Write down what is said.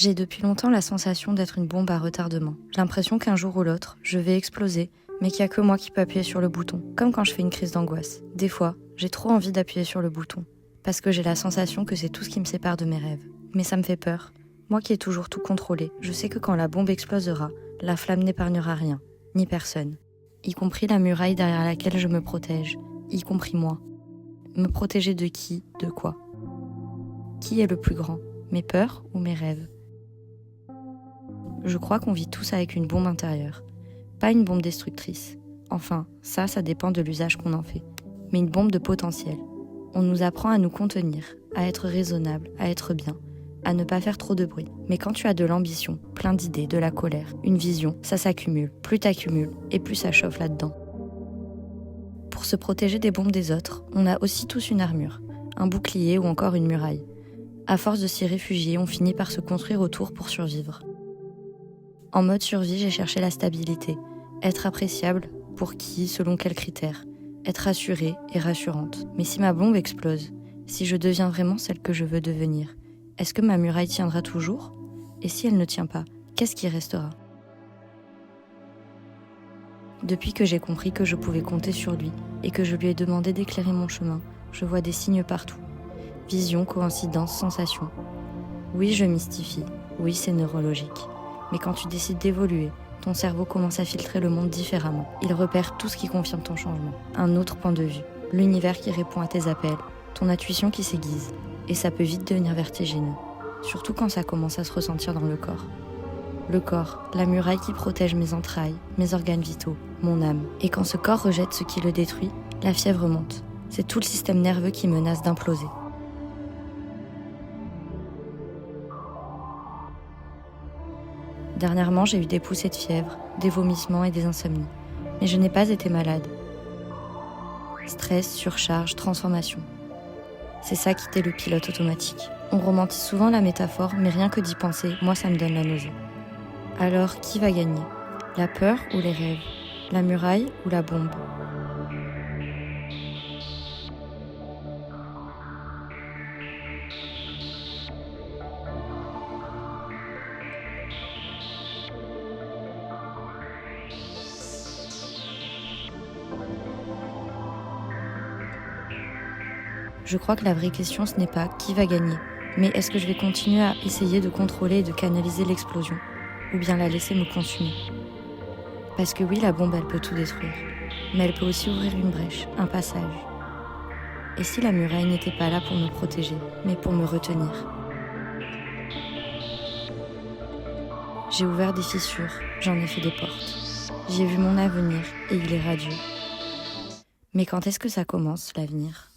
J'ai depuis longtemps la sensation d'être une bombe à retardement. J'ai l'impression qu'un jour ou l'autre, je vais exploser, mais qu'il n'y a que moi qui peux appuyer sur le bouton. Comme quand je fais une crise d'angoisse. Des fois, j'ai trop envie d'appuyer sur le bouton. Parce que j'ai la sensation que c'est tout ce qui me sépare de mes rêves. Mais ça me fait peur. Moi qui ai toujours tout contrôlé, je sais que quand la bombe explosera, la flamme n'épargnera rien, ni personne. Y compris la muraille derrière laquelle je me protège. Y compris moi. Me protéger de qui, de quoi? Qui est le plus grand? Mes peurs ou mes rêves? Je crois qu'on vit tous avec une bombe intérieure. Pas une bombe destructrice. Enfin, ça dépend de l'usage qu'on en fait. Mais une bombe de potentiel. On nous apprend à nous contenir, à être raisonnable, à être bien, à ne pas faire trop de bruit. Mais quand tu as de l'ambition, plein d'idées, de la colère, une vision, ça s'accumule. Plus t'accumules, et plus ça chauffe là-dedans. Pour se protéger des bombes des autres, on a aussi tous une armure, un bouclier ou encore une muraille. À force de s'y réfugier, on finit par se construire autour pour survivre. En mode survie, j'ai cherché la stabilité. Être appréciable, pour qui, selon quels critères. Être rassurée et rassurante. Mais si ma bombe explose, si je deviens vraiment celle que je veux devenir, est-ce que ma muraille tiendra toujours? Et si elle ne tient pas, qu'est-ce qui restera? Depuis que j'ai compris que je pouvais compter sur lui et que je lui ai demandé d'éclairer mon chemin, je vois des signes partout. Vision, coïncidence, sensation. Oui, je mystifie. Oui, c'est neurologique. Mais quand tu décides d'évoluer, ton cerveau commence à filtrer le monde différemment. Il repère tout ce qui confirme ton changement. Un autre point de vue, l'univers qui répond à tes appels, ton intuition qui s'aiguise. Et ça peut vite devenir vertigineux. Surtout quand ça commence à se ressentir dans le corps. Le corps, la muraille qui protège mes entrailles, mes organes vitaux, mon âme. Et quand ce corps rejette ce qui le détruit, la fièvre monte. C'est tout le système nerveux qui menace d'imploser. Dernièrement, j'ai eu des poussées de fièvre, des vomissements et des insomnies. Mais je n'ai pas été malade. Stress, surcharge, transformation. C'est ça quitter le pilote automatique. On romantise souvent la métaphore, mais rien que d'y penser, moi ça me donne la nausée. Alors, qui va gagner? La peur ou les rêves? La muraille ou la bombe? Je crois que la vraie question, ce n'est pas qui va gagner, mais est-ce que je vais continuer à essayer de contrôler et de canaliser l'explosion, ou bien la laisser me consumer? Parce que oui, la bombe, elle peut tout détruire, mais elle peut aussi ouvrir une brèche, un passage. Et si la muraille n'était pas là pour me protéger, mais pour me retenir? J'ai ouvert des fissures, j'en ai fait des portes. J'ai vu mon avenir et il est radieux. Mais quand est-ce que ça commence, l'avenir ?